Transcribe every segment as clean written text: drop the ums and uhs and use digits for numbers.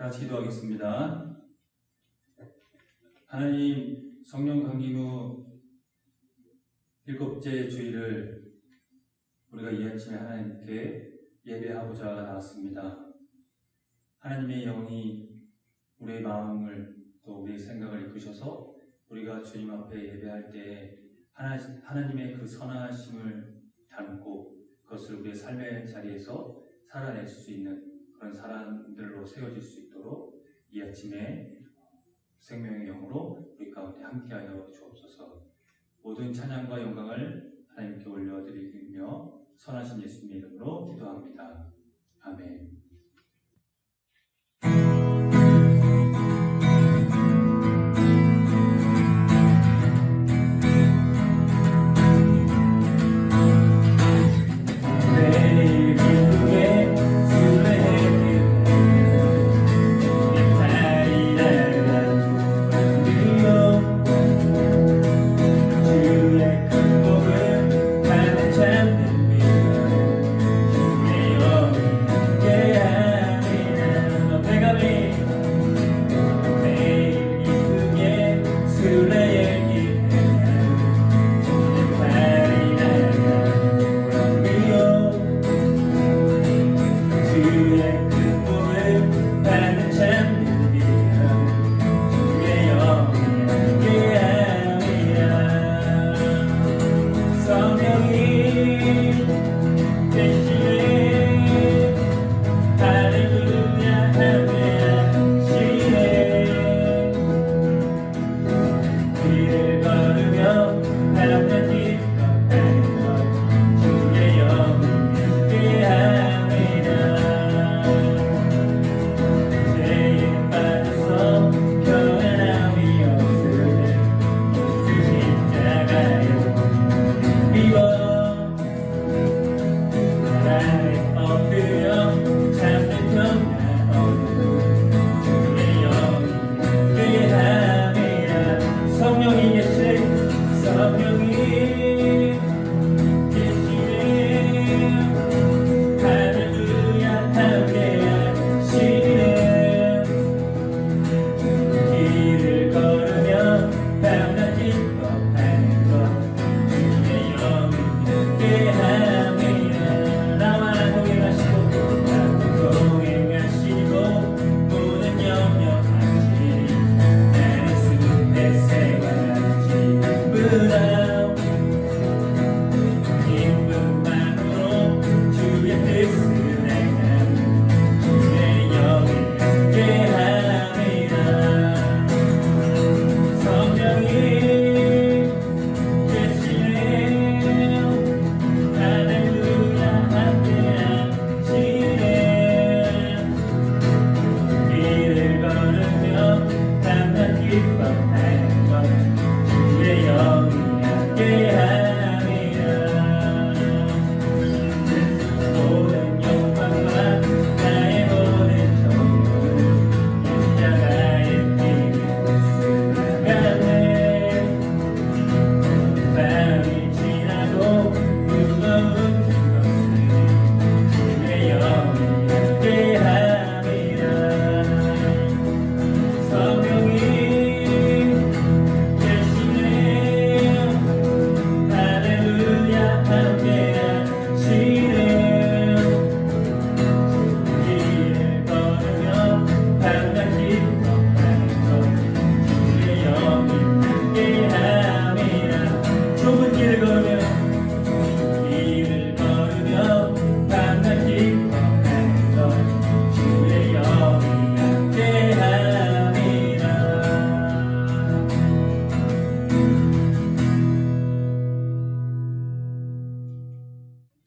다 같이 기도하겠습니다. 하나님, 성령 강림 후 일곱째 주일을 우리가 이 아침에 하나님께 예배하고자 나왔습니다. 하나님의 영이 우리의 마음을 또 우리의 생각을 이끄셔서 우리가 주님 앞에 예배할 때 하나님의 그 선하심을 담고 그것을 우리의 삶의 자리에서 살아낼 수 있는 그런 사람들로 세워질 수 있도록 이 아침에 생명의 영으로 우리 가운데 함께하여 주옵소서. 모든 찬양과 영광을 하나님께 올려드리며 선하신 예수님의 이름으로 기도합니다. 아멘.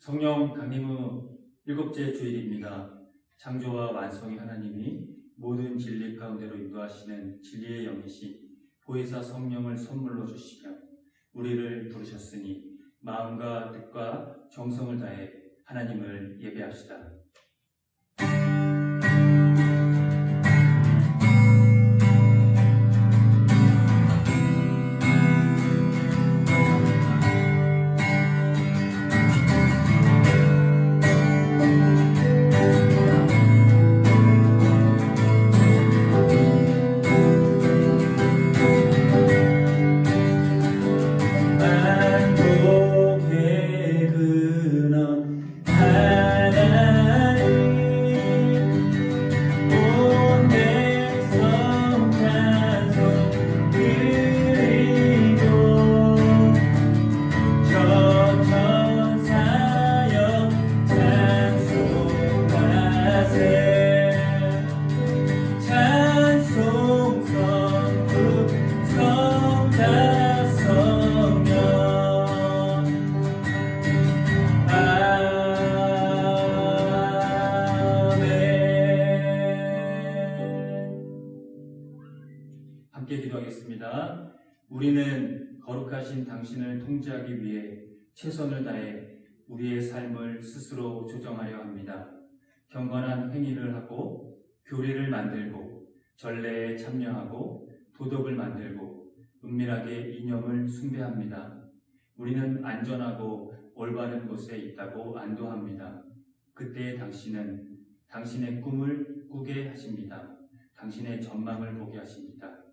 성령 강림 후 일곱째 주일입니다. 창조와 완성의 하나님이 모든 진리 가운데로 인도하시는 진리의 영이신 보혜사 성령을 선물로 주시며 우리를 부르셨으니 마음과 뜻과 정성을 다해 하나님을 예배합시다. 우리는 거룩하신 당신을 통제하기 위해 최선을 다해 우리의 삶을 스스로 조정하려 합니다. 경건한 행위를 하고 교리를 만들고 전례에 참여하고 도덕을 만들고 은밀하게 이념을 숭배합니다. 우리는 안전하고 올바른 곳에 있다고 안도합니다. 그때 당신은 당신의 꿈을 꾸게 하십니다. 당신의 전망을 보게 하십니다.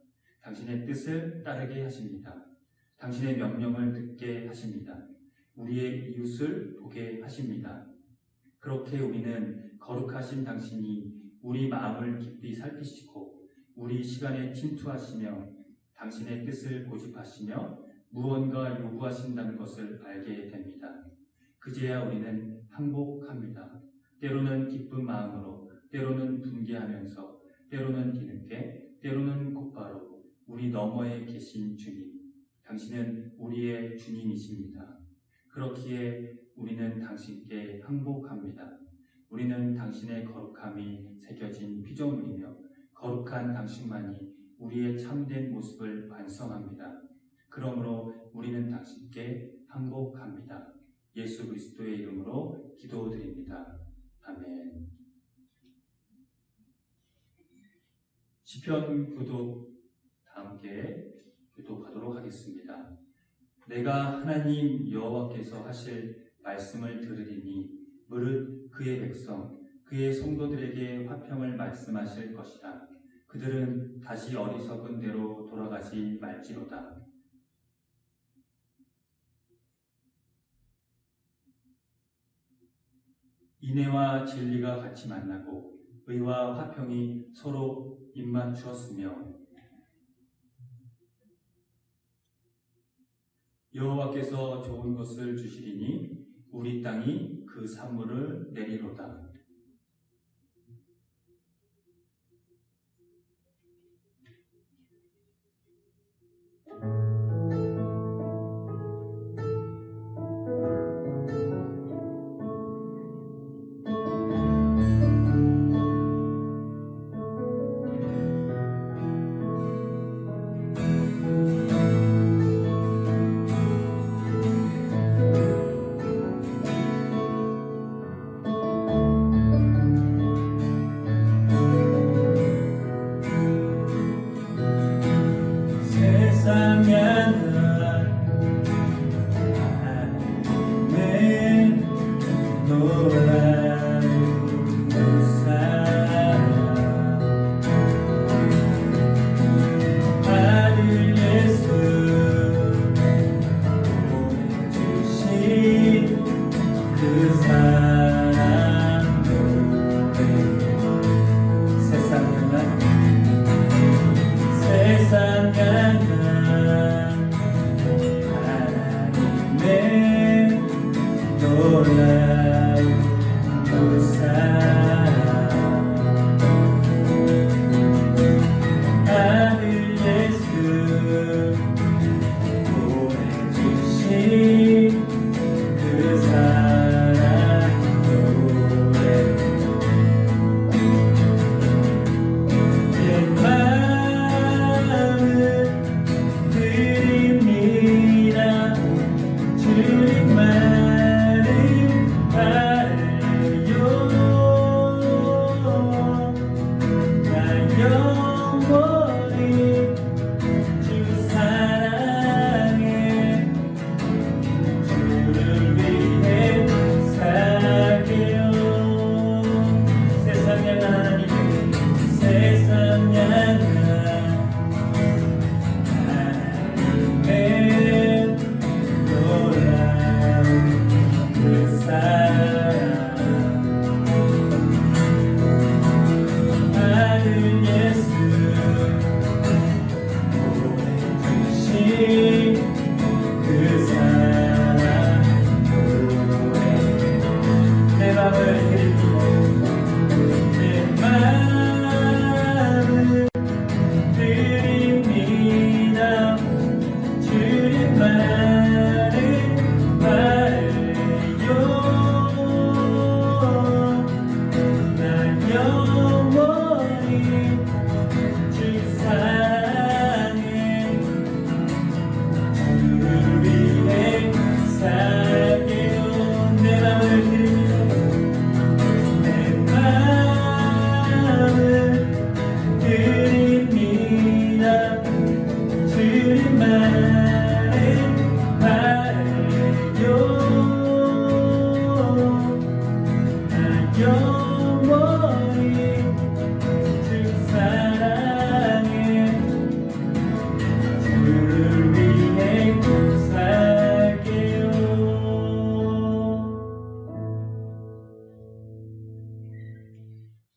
당신의 뜻을 따르게 하십니다. 당신의 명령을 듣게 하십니다. 우리의 이웃을 보게 하십니다. 그렇게 우리는 거룩하신 당신이 우리 마음을 깊이 살피시고 우리 시간에 침투하시며 당신의 뜻을 고집하시며 무언가 요구하신다는 것을 알게 됩니다. 그제야 우리는 항복합니다. 때로는 기쁜 마음으로, 때로는 분개하면서, 때로는 뒤늦게, 때로는 곧바로 우리 너머에 계신 주님, 당신은 우리의 주님이십니다. 그렇기에 우리는 당신께 항복합니다. 우리는 당신의 거룩함이 새겨진 피조물이며 거룩한 당신만이 우리의 참된 모습을 완성합니다. 그러므로 우리는 당신께 항복합니다. 예수 그리스도의 이름으로 기도드립니다. 아멘. 시편 교독 다 함께 교독하도록 하겠습니다. 내가 하나님 여호와께서 하실 말씀을 들으리니 무릇 그의 백성 그의 성도들에게 화평을 말씀하실 것이라. 그들은 다시 어리석은 대로 돌아가지 말지로다. 인애와 진리가 같이 만나고 의와 화평이 서로 입맞추었으며 여호와께서 좋은 것을 주시리니 우리 땅이 그 산물을 내리로다.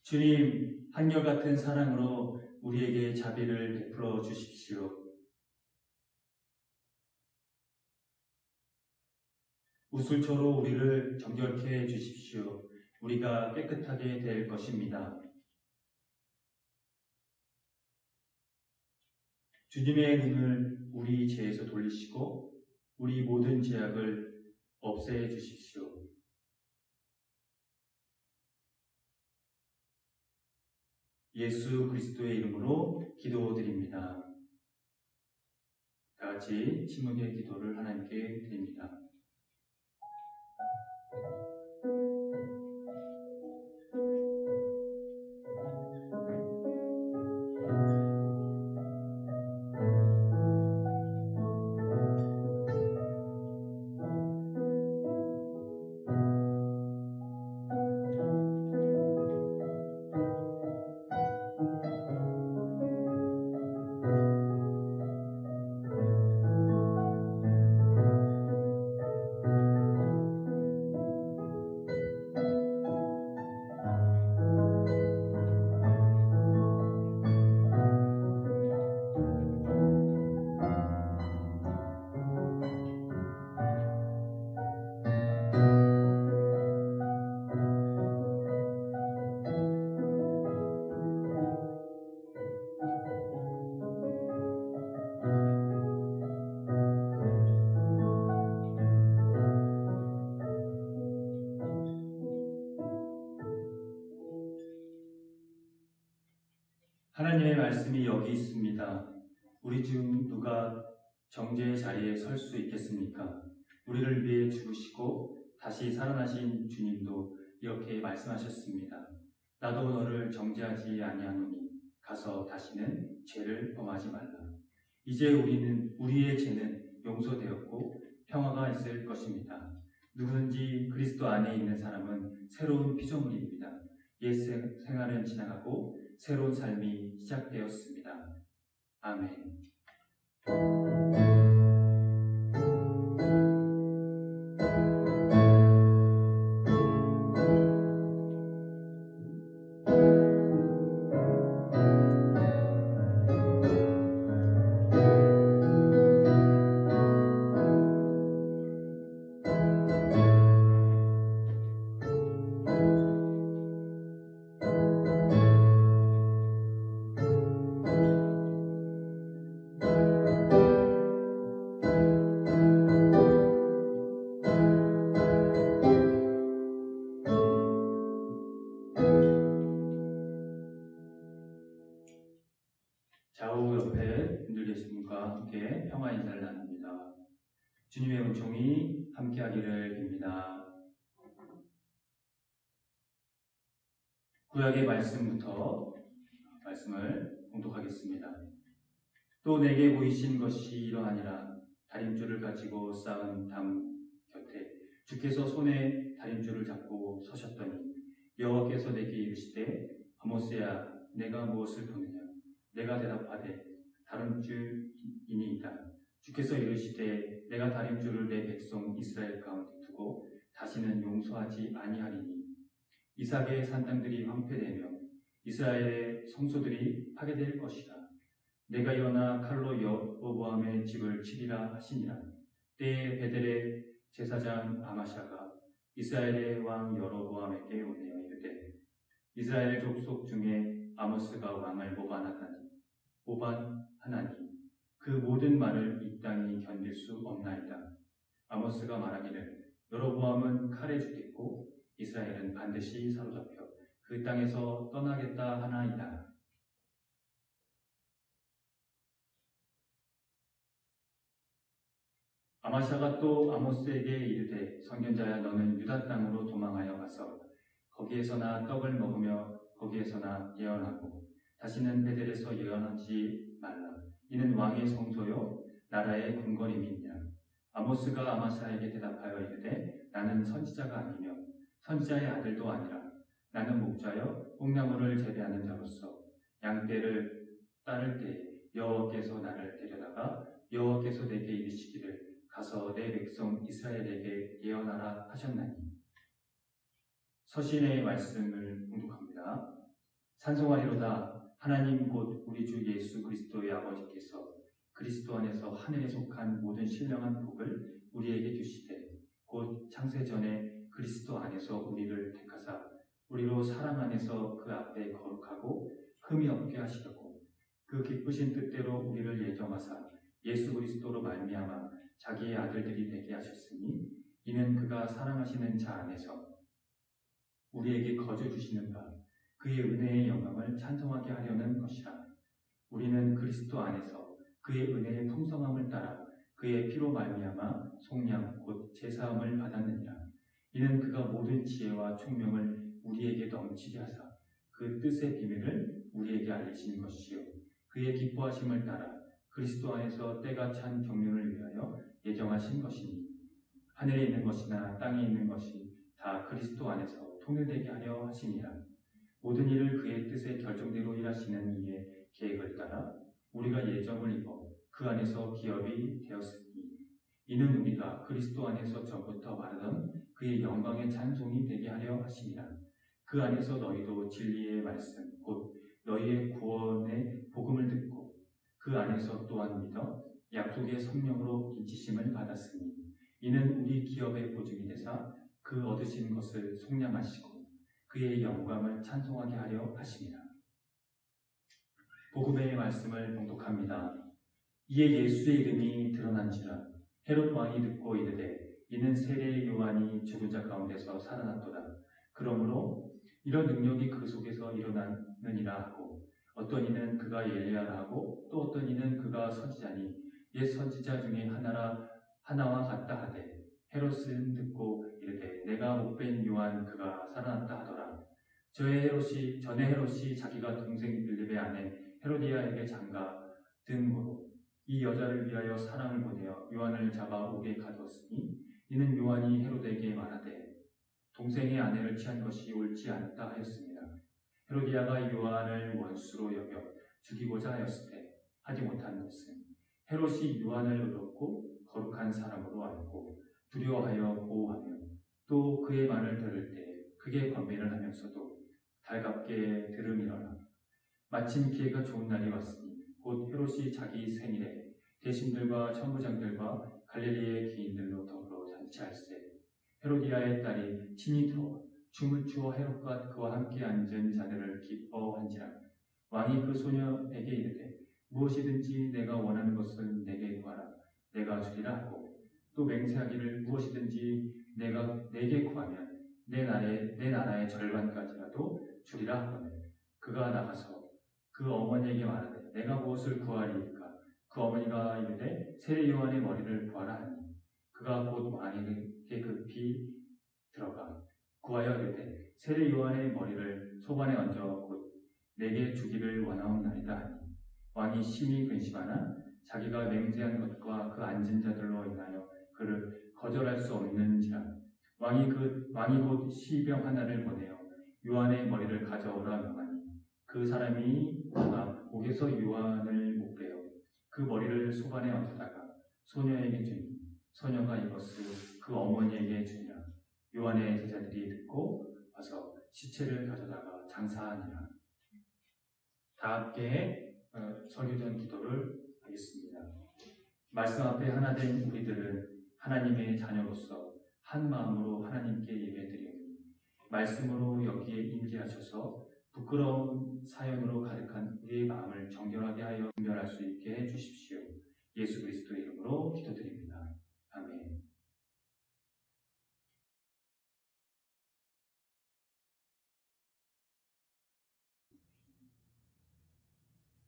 주님, 한결같은 사랑으로 우리에게 자비를 베풀어 주십시오. 우슬초로 우리를 정결케 해 주십시오. 우리가 깨끗하게 될 것입니다. 주님의 눈을 우리 죄에서 돌리시고 우리 모든 죄악을 없애 주십시오. 예수 그리스도의 이름으로 기도드립니다. 다 같이 침묵의 기도를 하나님께 드립니다. 하나님의 말씀이 여기 있습니다. 우리 중 누가 정죄의 자리에 설 수 있겠습니까? 우리를 위해 죽으시고 다시 살아나신 주님도 이렇게 말씀하셨습니다. 나도 너를 정죄하지 아니하노니 가서 다시는 죄를 범하지 말라. 이제 우리의 죄는 용서되었고 평화가 있을 것입니다. 누구든지 그리스도 안에 있는 사람은 새로운 피조물입니다. 옛 생활은 지나가고 새로운 삶이 시작되었습니다. 아멘. 좌우 옆에 분들 계신 분과 함께 평화 인사를 나눕니다. 주님의 은총이 함께하기를 빕니다. 구약의 말씀부터 말씀을 봉독하겠습니다. 또 내게 보이신 것이 이러하니라. 다림줄을 가지고 쌓은 담 곁에 주께서 손에 다림줄을 잡고 서셨더니 여호와께서 내게 이르시되 아모스야 내가 무엇을 보느냐. 내가 대답하되 다림줄이니이다. 주께서 이르시되 내가 다림줄을 내 백성 이스라엘 가운데 두고 다시는 용서하지 아니하리니 이삭의 산당들이 황폐되며 이스라엘의 성소들이 파괴될 것이라. 내가 일어나 칼로 여로보암의 집을 치리라 하시니라. 때에 베델의 제사장 아마샤가 이스라엘의 왕 여로보암에게 오내어 이르되 이스라엘 족속 중에 아모스가 왕을 모반하나니 그 모든 말을 이 땅이 견딜 수 없나이다. 아모스가 말하기를 여로보암은 칼에 죽겠고 이스라엘은 반드시 사로잡혀 그 땅에서 떠나겠다 하나이다. 아마샤가 또 아모스에게 이르되 선견자야 너는 유다 땅으로 도망하여 가서 거기에서나 떡을 먹으며 거기에서나 예언하고 다시는 베델에서 예언하지 말라. 이는 왕의 성소요 나라의 궁궐임이니라. 아모스가 아마샤에게 대답하여 이르되 나는 선지자가 아니며 선지자의 아들도 아니라 나는 목자여 뽕나무를 재배하는 자로서 양떼를 따를 때 여호와께서 나를 데려다가 여호와께서 내게 이르시기를 가서 내 백성 이스라엘에게 예언하라 하셨나니. 서신의 말씀을 봉독합니다. 찬송하리로다. 하나님 곧 우리 주 예수 그리스도의 아버지께서 그리스도 안에서 하늘에 속한 모든 신령한 복을 우리에게 주시되 곧 창세전에 그리스도 안에서 우리를 택하사 우리로 사랑 안에서 그 앞에 거룩하고 흠이 없게 하시려고 그 기쁘신 뜻대로 우리를 예정하사 예수 그리스도로 말미암아 자기의 아들들이 되게 하셨으니 이는 그가 사랑하시는 자 안에서 우리에게 거저 주시는 바 그의 은혜의 영광을 찬송하게 하려는 것이라. 우리는 그리스도 안에서 그의 은혜의 풍성함을 따라 그의 피로 말미암아 속량 곧 제사함을 받았느니라. 이는 그가 모든 지혜와 총명을 우리에게 넘치게 하사 그 뜻의 비밀을 우리에게 알리신 것이요 그의 기뻐하심을 따라 그리스도 안에서 때가 찬 경륜을 위하여 예정하신 것이니 하늘에 있는 것이나 땅에 있는 것이 다 그리스도 안에서 통일되게 하려 하시니라. 모든 일을 그의 뜻의 결정대로 일하시는 이의 계획을 따라 우리가 예정을 입어 그 안에서 기업이 되었으니 이는 우리가 그리스도 안에서 전부터 말하던 그의 영광의 찬송이 되게 하려 하시니라. 그 안에서 너희도 진리의 말씀 곧 너희의 구원의 복음을 듣고 그 안에서 또한 믿어 약속의 성령으로 인치심을 받았으니 이는 우리 기업의 보증이 되사 그 얻으신 것을 속량하시고 그의 영광을 찬송하게 하려 하심이라. 복음의 말씀을 봉독합니다. 이에 예수의 이름이 드러난지라 헤롯 왕이 듣고 이르되 이는 세례 요한이 죽은 자 가운데서 살아났도다. 그러므로 이런 능력이 그 속에서 일어나느니라 하고 어떤 이는 그가 엘리야라 하고 또 어떤 이는 그가 선지자니 옛 선지자 중에 하나와 같다 하되 헤롯은 듣고 이르되 내가 못 뵌 요한 그가 살아났다 하더라. 전에 헤롯이 자기가 동생 빌립의 아내 헤로디아에게 장가든으로 이 여자를 위하여 사람을 보내어 요한을 잡아 옥에 가두었으니 이는 요한이 헤롯에게 말하되 동생의 아내를 취한 것이 옳지 않다 하였습니다. 헤로디아가 요한을 원수로 여겨 죽이고자 하였을 때 하지 못한 것은 헤롯이 요한을 의롭고 거룩한 사람으로 알고 두려워하여 보호하며 또 그의 말을 들을 때 크게 권면을 하면서도 달갑게 들음이러라. 마침 기회가 좋은 날이 왔으니 곧 헤롯이 자기 생일에 대신들과 천부장들과 갈릴리의 기인들로 더불어 잔치할세 헤로디아의 딸이 친히 들어와 춤을 추어 헤롯과 그와 함께 앉은 자들을 기뻐한지라. 왕이 그 소녀에게 이르되 무엇이든지 내가 원하는 것을 내게 구하라 내가 주리라 하고 또 맹세하기를 무엇이든지 내가 내게 구하면 내 나라의 절반까지라도 주리라 하거늘 그가 나가서 그 어머니에게 말하되 내가 무엇을 구하리이까. 그 어머니가 이르되 세례 요한의 머리를 구하라 하니 그가 곧 왕에게 급히 들어가 구하여 이르되 세례 요한의 머리를 소관에 얹어 곧 내게 주기를 원하옵나이다 하니 왕이 심히 근심하나 자기가 맹세한 것과 그 앉은 자들로 인하여 그를 거절할 수 없는지라. 왕이 곧 시병 하나를 보내어 요한의 머리를 가져오라 명하니 그 사람이 나가 옥에서 요한을 못 빼어 그 머리를 소관에 얹다가 소녀에게 주니 소녀가 이것을 그 어머니에게 주니라. 요한의 제자들이 듣고 와서 시체를 가져다가 장사하니라. 다 함께 설교전 기도를 하겠습니다. 말씀 앞에 하나 된 우리들은 하나님의 자녀로서 한 마음으로 하나님께 예배드리오니 말씀으로 여기에 임재하셔서 부끄러운 사연으로 가득한 우리의 마음을 정결하게 하여 분별할 수 있게 해주십시오. 예수 그리스도의 이름으로 기도드립니다. 아멘.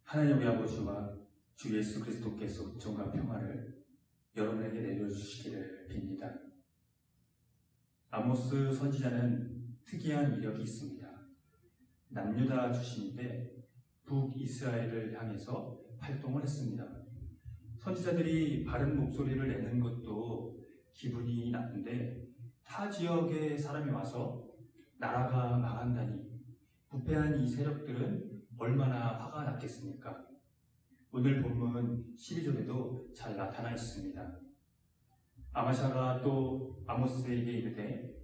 하나님 우리 아버지와 주 예수 그리스도께서 은총과 평화를 여러분에게 내려주시기를 빕니다. 아모스 선지자는 특이한 이력이 있습니다. 남유다 출신인데 북이스라엘을 향해서 활동을 했습니다. 선지자들이 바른 목소리를 내는 것도 기분이 나쁜데 타 지역의 사람이 와서 나라가 망한다니 부패한 이 세력들은 얼마나 화가 났겠습니까? 오늘 본문 12절에도 잘 나타나 있습니다. 아마샤가 또 아모스에게 이르되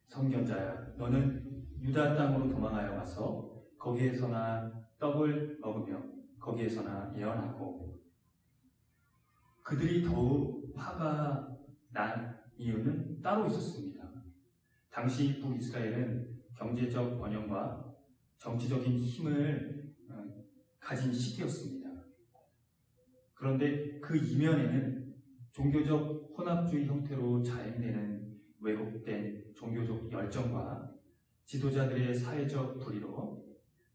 선견자야 너는 유다 땅으로 도망하여 가서 거기에서나 떡을 먹으며 거기에서나 예언하고, 그들이 더욱 화가 난 이유는 따로 있었습니다. 당시 북이스라엘은 경제적 번영과 정치적인 힘을 가진 시기였습니다. 그런데 그 이면에는 종교적 혼합주의 형태로 자행되는 왜곡된 종교적 열정과 지도자들의 사회적 불의로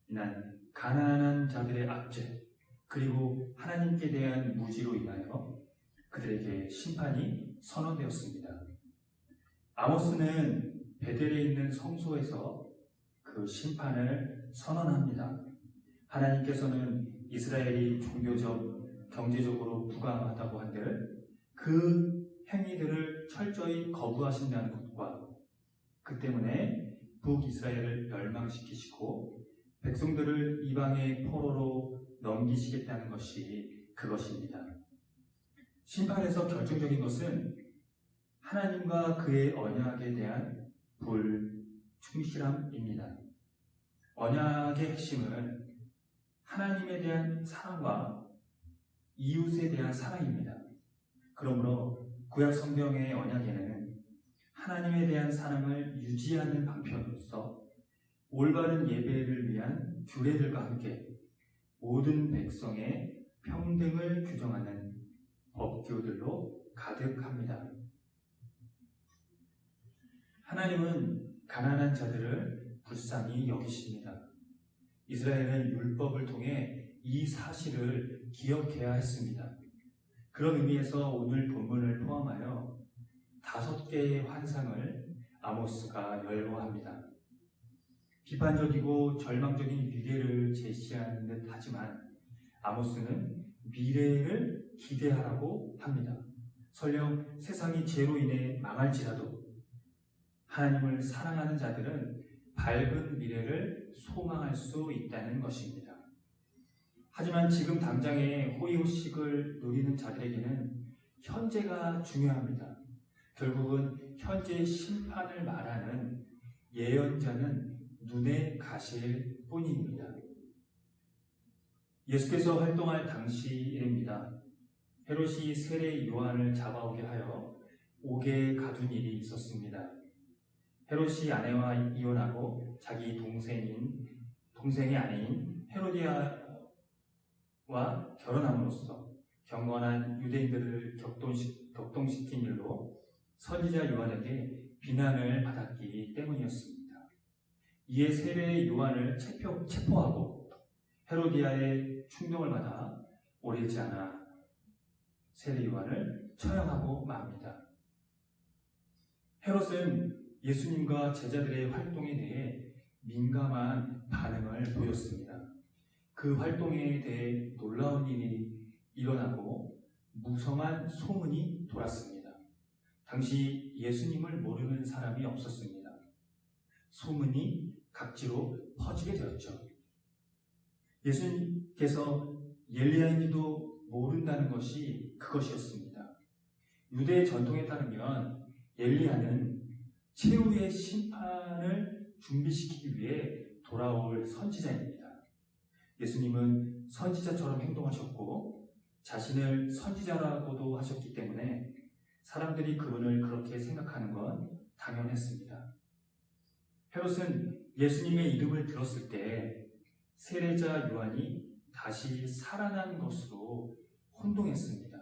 인한 가난한 자들의 압제, 그리고 하나님께 대한 무지로 인하여 그들에게 심판이 선언되었습니다. 아모스는 베델에 있는 성소에서 그 심판을 선언합니다. 하나님께서는 이스라엘이 종교적, 경제적으로 부강하다고 한들 그 행위들을 철저히 거부하신다는 것과, 그 때문에 북이스라엘을 멸망시키시고 백성들을 이방의 포로로 넘기시겠다는 것이 그것입니다. 심판에서 결정적인 것은 하나님과 그의 언약에 대한 불충실함입니다. 언약의 핵심은 하나님에 대한 사랑과 이웃에 대한 사랑입니다. 그러므로 구약 성경의 언약에는 하나님에 대한 사랑을 유지하는 방편으로서 올바른 예배를 위한 규례들과 함께 모든 백성의 평등을 규정하는 법규들로 가득합니다. 하나님은 가난한 자들을 불쌍히 여기십니다. 이스라엘은 율법을 통해 이 사실을 기억해야 했습니다. 그런 의미에서 오늘 본문을 포함하여 5개의 환상을 아모스가 열거합니다. 비판적이고 절망적인 미래를 제시하는 듯 하지만 아모스는 미래를 기대하라고 합니다. 설령 세상이 죄로 인해 망할지라도 하나님을 사랑하는 자들은 밝은 미래를 소망할 수 있다는 것입니다. 하지만 지금 당장의 호의호식을 누리는 자들에게는 현재가 중요합니다. 결국은 현재의 심판을 말하는 예언자는 눈에 가실 뿐입니다. 예수께서 활동할 당시입니다. 헤롯이 세례 요한을 잡아오게 하여 옥에 가둔 일이 있었습니다. 헤롯이 아내와 이혼하고 자기 동생의 아내인 헤로디아와 결혼함으로써 경건한 유대인들을 격동시킨 일로 선지자 요한에게 비난을 받았기 때문이었습니다. 이에 세례 요한을 체포하고 헤로디아의 충동을 받아 오래지 않아 세례 요한을 처형하고 맙니다. 헤롯은 예수님과 제자들의 활동에 대해 민감한 반응을 보였습니다. 그 활동에 대해 놀라운 일이 일어나고 무성한 소문이 돌았습니다. 당시 예수님을 모르는 사람이 없었습니다. 소문이 각지로 퍼지게 되었죠. 예수님께서 엘리야인지도 모른다는 것이 그것이었습니다. 유대 전통에 따르면 엘리야는 최후의 심판을 준비시키기 위해 돌아올 선지자입니다. 예수님은 선지자처럼 행동하셨고 자신을 선지자라고도 하셨기 때문에 사람들이 그분을 그렇게 생각하는 건 당연했습니다. 헤롯은 예수님의 이름을 들었을 때 세례자 요한이 다시 살아난 것으로 혼동했습니다.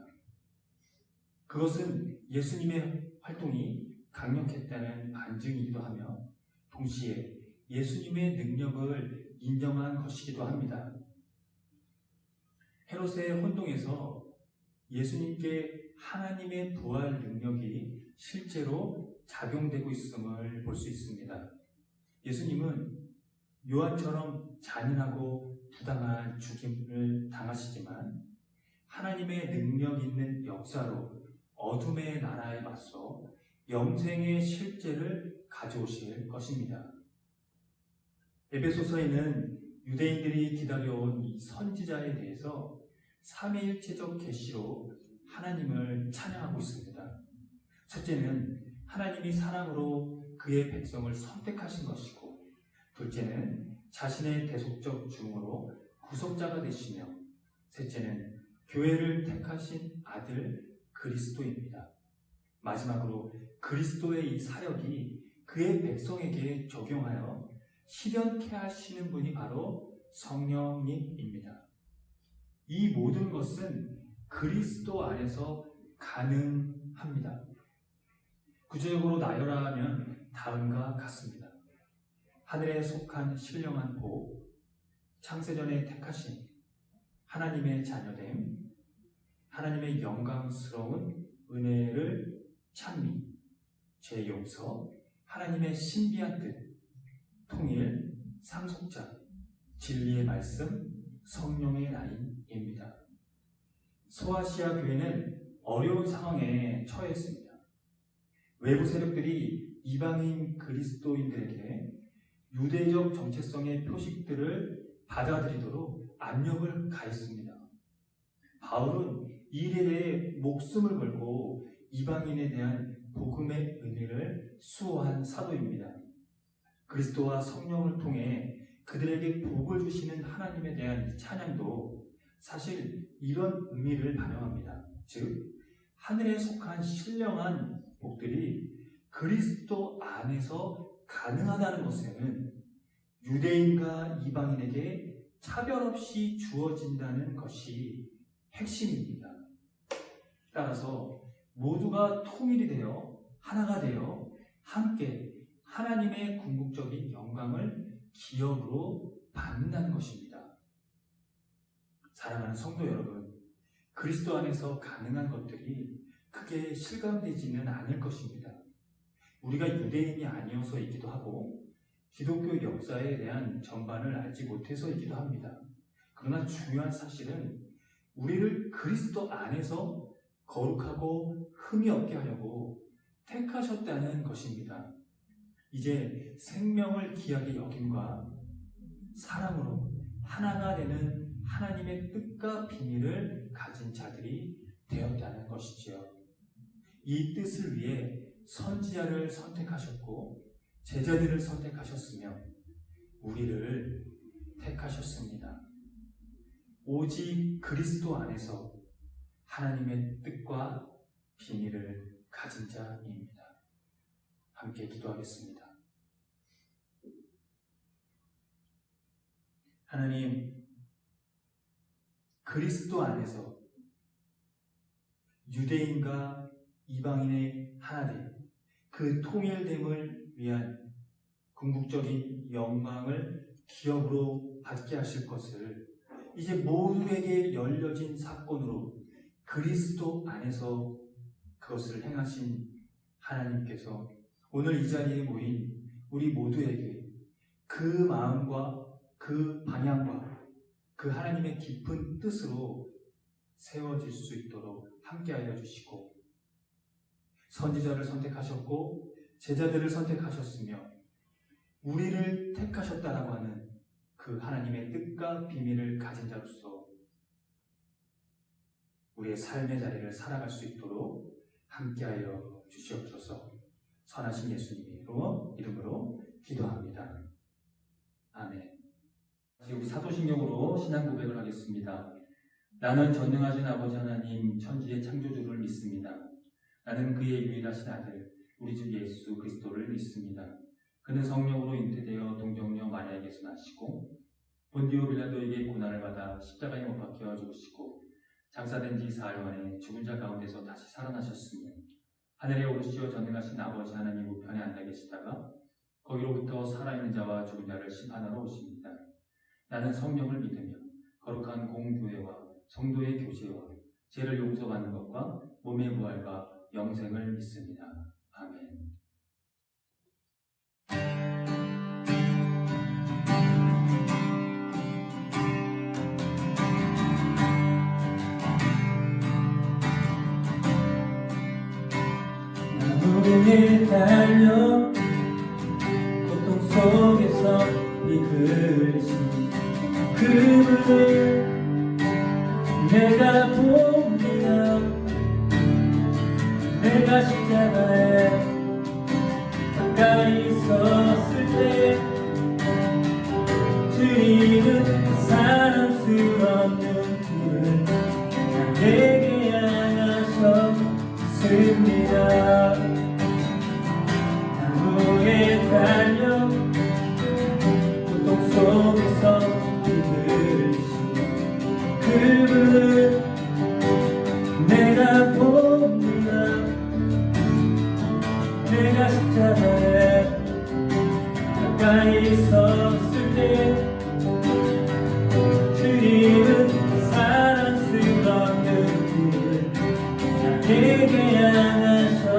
그것은 예수님의 활동이 강력했다는 반증이기도 하며 동시에 예수님의 능력을 인정한 것이기도 합니다. 헤롯의 혼동에서 예수님께 하나님의 부활 능력이 실제로 작용되고 있음을 볼 수 있습니다. 예수님은 요한처럼 잔인하고 부당한 죽임을 당하시지만 하나님의 능력 있는 역사로 어둠의 나라에 맞서 영생의 실제를 가져오실 것입니다. 에베소서에는 유대인들이 기다려온 이 선지자에 대해서 삼위일체적 계시로 하나님을 찬양하고 있습니다. 첫째는 하나님이 사랑으로 그의 백성을 선택하신 것이고, 둘째는 자신의 대속적 중으로 구속자가 되시며, 셋째는 교회를 택하신 아들 그리스도입니다. 마지막으로 그리스도의 이 사역이 그의 백성에게 적용하여 실현케 하시는 분이 바로 성령님입니다. 이 모든 것은 그리스도 안에서 가능합니다. 구체적으로 나열하면 다음과 같습니다. 하늘에 속한 신령한 복, 창세전에 택하심, 하나님의 자녀됨, 하나님의 영광스러운 은혜를 찬미, 죄 용서, 하나님의 신비한 뜻, 통일, 상속자, 진리의 말씀, 성령의 라인입니다. 소아시아 교회는 어려운 상황에 처했습니다. 외부 세력들이 이방인 그리스도인들에게 유대적 정체성의 표식들을 받아들이도록 압력을 가했습니다. 바울은 이 일에 대해 목숨을 걸고 이방인에 대한 복음의 의미를 수호한 사도입니다. 그리스도와 성령을 통해 그들에게 복을 주시는 하나님에 대한 찬양도 사실 이런 의미를 반영합니다. 즉, 하늘에 속한 신령한 복들이 그리스도 안에서 가능하다는 것에는 유대인과 이방인에게 차별 없이 주어진다는 것이 핵심입니다. 따라서 모두가 통일이 되어 하나가 되어 함께 하나님의 궁극적인 영광을 기업으로 받는다는 것입니다. 사랑하는 성도 여러분, 그리스도 안에서 가능한 것들이 크게 실감되지는 않을 것입니다. 우리가 유대인이 아니어서이기도 하고 기독교 역사에 대한 전반을 알지 못해서이기도 합니다. 그러나 중요한 사실은 우리를 그리스도 안에서 거룩하고 흠이 없게 하려고 택하셨다는 것입니다. 이제 생명을 귀하게 여김과 사랑으로 하나가 되는 하나님의 뜻과 비밀을 가진 자들이 되었다는 것이지요. 이 뜻을 위해 선지자를 선택하셨고 제자들을 선택하셨으며 우리를 택하셨습니다. 오직 그리스도 안에서 하나님의 뜻과 비밀을 가진 자입니다. 함께 기도하겠습니다. 하나님, 그리스도 안에서 유대인과 이방인의 하나됨, 그 통일됨을 위한 궁극적인 영광을 기업으로 받게 하실 것을 이제 모두에게 열려진 사건으로 그리스도 안에서 그것을 행하신 하나님께서 오늘 이 자리에 모인 우리 모두에게 그 마음과 그 방향과 그 하나님의 깊은 뜻으로 세워질 수 있도록 함께하여 주시고 선지자를 선택하셨고 제자들을 선택하셨으며 우리를 택하셨다라고 하는 그 하나님의 뜻과 비밀을 가진 자로서 우리의 삶의 자리를 살아갈 수 있도록 함께하여 주시옵소서. 선하신 예수님의 이름으로 기도합니다. 아멘. 우리 사도신경으로 신앙 고백을 하겠습니다. 나는 전능하신 아버지 하나님 천지의 창조주를 믿습니다. 나는 그의 유일하신 아들 우리 주 예수 그리스도를 믿습니다. 그는 성령으로 잉태되어 동정녀 마리아에게서 나시고 본디오 빌라도에게 고난을 받아 십자가에 못 박혀 죽으시고 장사된 지 사흘 만에 죽은 자 가운데서 다시 살아나셨으며 하늘에 오르시어 전능하신 아버지 하나님 우편에 앉아 계시다가 거기로부터 살아있는 자와 죽은 자를 심판하러 오십니다. 나는 성령을 믿으며 거룩한 공교회와 성도의 교제와 죄를 용서받는 것과 몸의 부활과 영생을 믿습니다. 아멘. 나무에 달려 고통 속에서 피 흘리신 그분을 내가 봅니다. 내가 십자가에 가까이 섰을 때 가까이 섰을 때 주님은 사랑스러운 눈길을 나에게 향하셨습니다.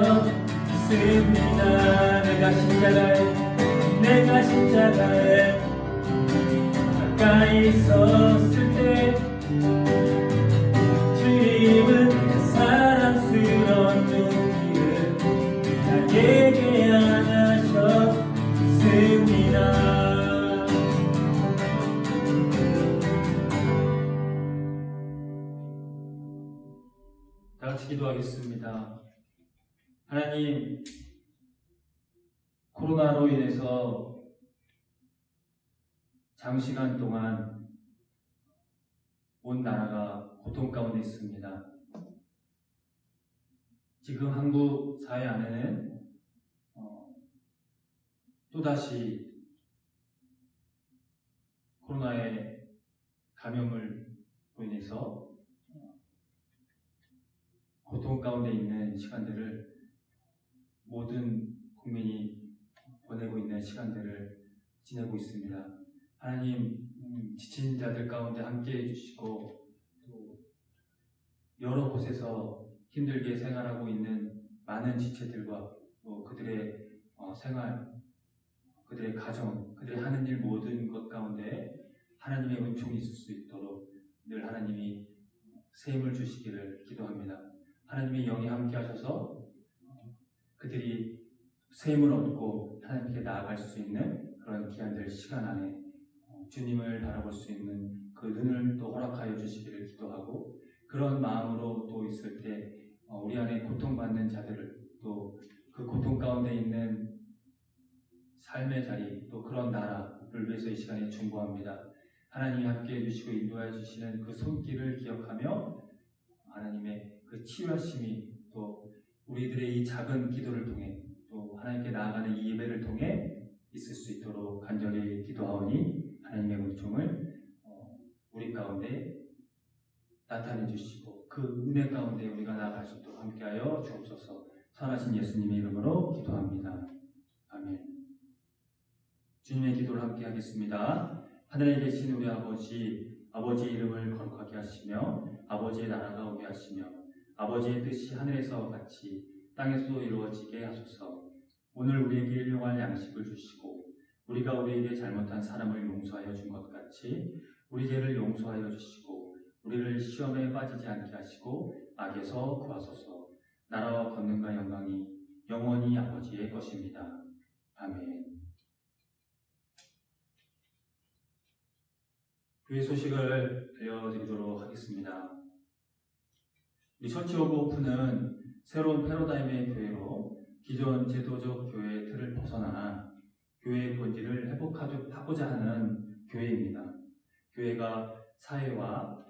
내가 십자가에 가까이 섰을 때 주님은 사랑스러운 눈길을 나에게 향하셨습니다. 다 같이 기도하겠습니다. 하나님, 코로나로 인해서 장시간 동안 온 나라가 고통 가운데 있습니다. 지금 한국 사회 안에는 또다시 코로나의 감염을 인해서 고통 가운데 있는 시간들을 모든 국민이 보내고 있는 시간들을 지내고 있습니다. 하나님, 지친 자들 가운데 함께해 주시고 또 여러 곳에서 힘들게 생활하고 있는 많은 지체들과 또 그들의 생활, 그들의 가정, 그들이 하는 일 모든 것 가운데 하나님의 은총이 있을 수 있도록 늘 하나님이 세임을 주시기를 기도합니다. 하나님의 영이 함께 하셔서 그들이 세임을 얻고 하나님께 나아갈 수 있는 그런 귀한 시간 안에 주님을 바라볼 수 있는 그 눈을 또 허락하여 주시기를 기도하고, 그런 마음으로 또 있을 때 우리 안에 고통받는 자들을, 또 그 고통 가운데 있는 삶의 자리, 또 그런 나라를 위해서 이 시간에 중보합니다. 하나님이 함께해 주시고 인도해 주시는 그 손길을 기억하며 하나님의 그 치유하심이 또 우리들의 이 작은 기도를 통해 또 하나님께 나아가는 이 예배를 통해 있을 수 있도록 간절히 기도하오니 하나님의 은총을 우리 가운데 나타내 주시고 그 은혜 가운데 우리가 나아갈 수 있도록 함께하여 주옵소서. 선하신 예수님의 이름으로 기도합니다. 아멘. 주님의 기도를 함께 하겠습니다. 하늘에 계신 우리 아버지, 아버지의 이름을 거룩하게 하시며 아버지의 나라가 오게 하시며 아버지의 뜻이 하늘에서 같이 땅에서도 이루어지게 하소서. 오늘 우리에게 일용할 양식을 주시고 우리가 우리에게 잘못한 사람을 용서하여 준 것 같이 우리 죄를 용서하여 주시고 우리를 시험에 빠지지 않게 하시고 악에서 구하소서. 나라와 권능과 영광이 영원히 아버지의 것입니다. 아멘. 교회 소식을 들려드리도록 하겠습니다. 우리 처치 오브 오픈은 새로운 패러다임의 교회로 기존 제도적 교회의 틀을 벗어나 교회의 본질을 회복하고자 하는 교회입니다. 교회가 사회와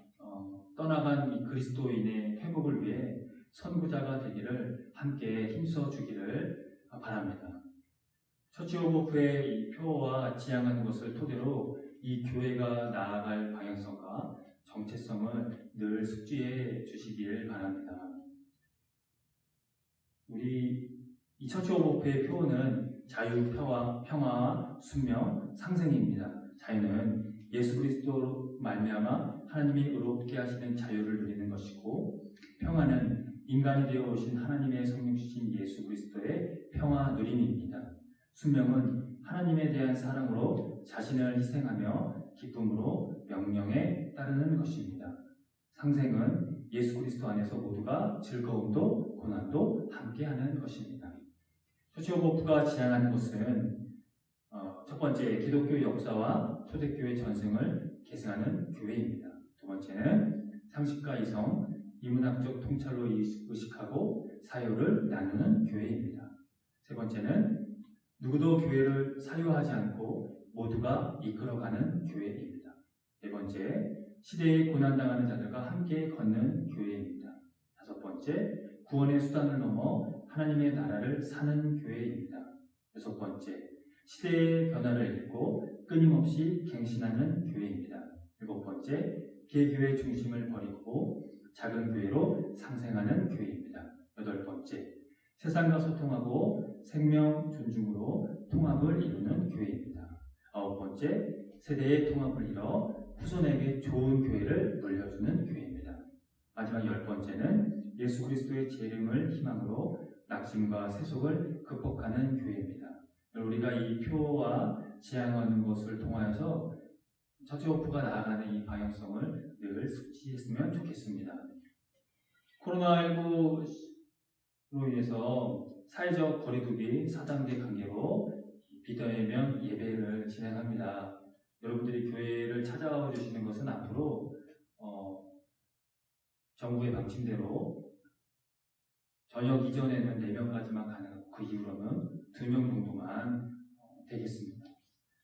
떠나간 이 그리스도인의 회복을 위해 선구자가 되기를 함께 힘써 주기를 바랍니다. 처치 오브 오픈의 이 표와 지향하는 것을 토대로 이 교회가 나아갈 방향성과 정체성을 늘 숙지해 주시길 바랍니다. 우리 이 처치 오브 오픈의 표어는 자유, 평화와 순명, 상생입니다. 자유는 예수 그리스도로 말미암아 하나님이 의롭게 하시는 자유를 누리는 것이고, 평화는 인간이 되어 오신 하나님의 성령 주신 예수 그리스도의 평화 누림입니다. 순명은 하나님에 대한 사랑으로 자신을 희생하며 기쁨으로 명령에 따르는 것입니다. 상생은 예수 그리스도 안에서 모두가 즐거움도 고난도 함께하는 것입니다. 처치 오브 오픈가 지향하는 것은 첫 번째, 기독교 역사와 초대교회 전승을 계승하는 교회입니다. 두 번째는 상식과 이성, 이문학적 통찰로 의식하고 사유를 나누는 교회입니다. 세 번째는 누구도 교회를 사유하지 않고 모두가 이끌어가는 교회입니다. 네 번째, 시대에 고난당하는 자들과 함께 걷는 교회입니다. 다섯 번째, 구원의 수단을 넘어 하나님의 나라를 사는 교회입니다. 여섯 번째, 시대의 변화를 읽고 끊임없이 갱신하는 교회입니다. 일곱 번째, 개교회 중심을 버리고 작은 교회로 상생하는 교회입니다. 여덟 번째, 세상과 소통하고 생명 존중으로 통합을 이루는 교회입니다. 번째, 세대의 통합을 이뤄 후손에게 좋은 교회를 물려주는 교회입니다. 마지막 10번째는 예수 그리스도의 재림을 희망으로 낙심과 세속을 극복하는 교회입니다. 우리가 이 표와 지향하는 것을 통하여서 처치오프가 나아가는 이 방향성을 늘 숙지했으면 좋겠습니다. 코로나19로 인해서 사회적 거리두기 4단계 관계로 비대면 예배를 진행합니다. 여러분들이 교회를 찾아와 주시는 것은 앞으로 정부의 방침대로 저녁 이전에는 4명까지만 가능하고 그 이후로는 2명 정도만 되겠습니다.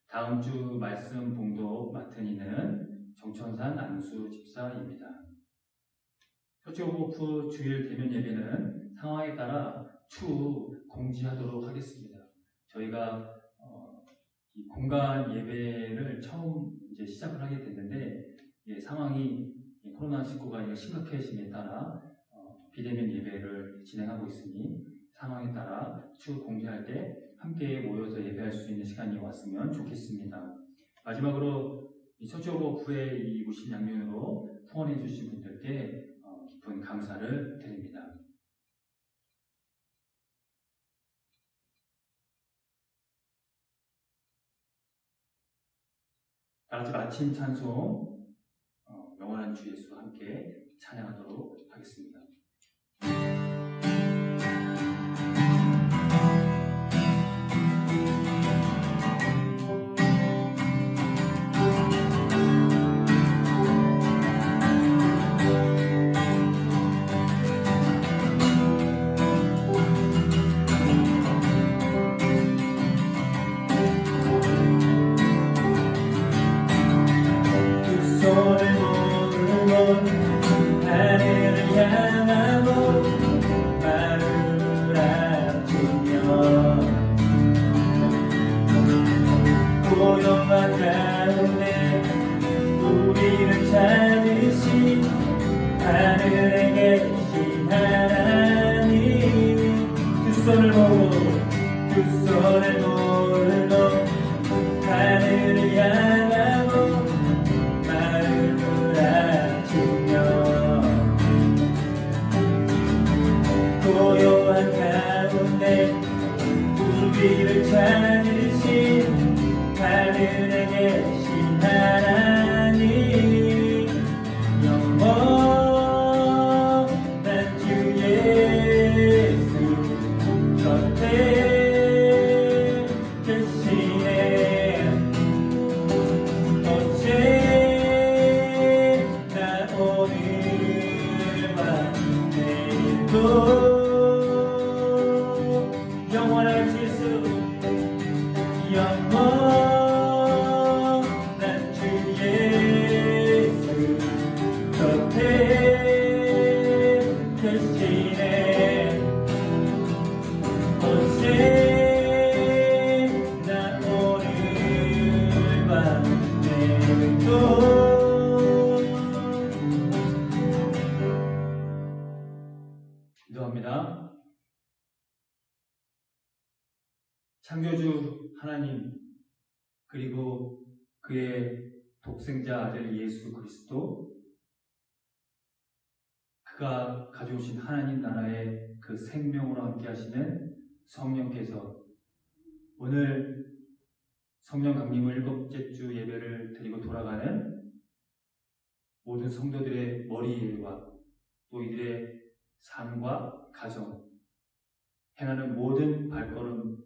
다음 주 말씀 봉독 맡은 이는 정천산 안수 집사입니다. 처치 오브 주일 대면 예배는 상황에 따라 추후 공지하도록 하겠습니다. 저희가 이 공간 예배를 처음 이제 시작을 하게 됐는데 상황이 코로나19가 심각해짐에 따라 비대면 예배를 진행하고 있으니 상황에 따라 추후 공지할 때 함께 모여서 예배할 수 있는 시간이 왔으면 좋겠습니다. 마지막으로 이 처치 오브 후의 이 무신 양면으로 후원해 주신 분들께 깊은 감사를 드립니다. 다같이 마침 찬송 영원한 주 예수 함께 찬양하도록 하겠습니다. 기도합니다. 창조주 하나님 그리고 그의 독생자 아들 예수 그리스도 그가 가져오신 하나님 나라의 그 생명으로 함께 하시는 성령께서 오늘 성령 강림을 7째 주 예배를 드리고 돌아가는 모든 성도들의 머리와 또 이들의 삶과 가정, 행하는 모든 발걸음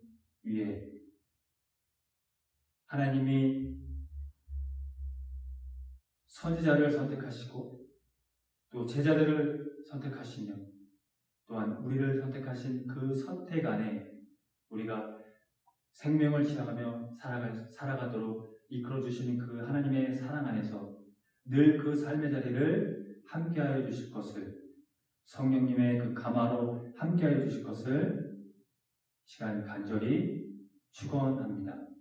위에 하나님이 선지자를 선택하시고 또 제자들을 선택하시며 또한 우리를 선택하신 그 선택 안에 우리가 생명을 지향하며 살아가도록 이끌어주시는 그 하나님의 사랑 안에서 늘 그 삶의 자리를 함께하여 주실 것을 성령님의 그 감화로 함께하여 주실 것을 시간 간절히 축원합니다.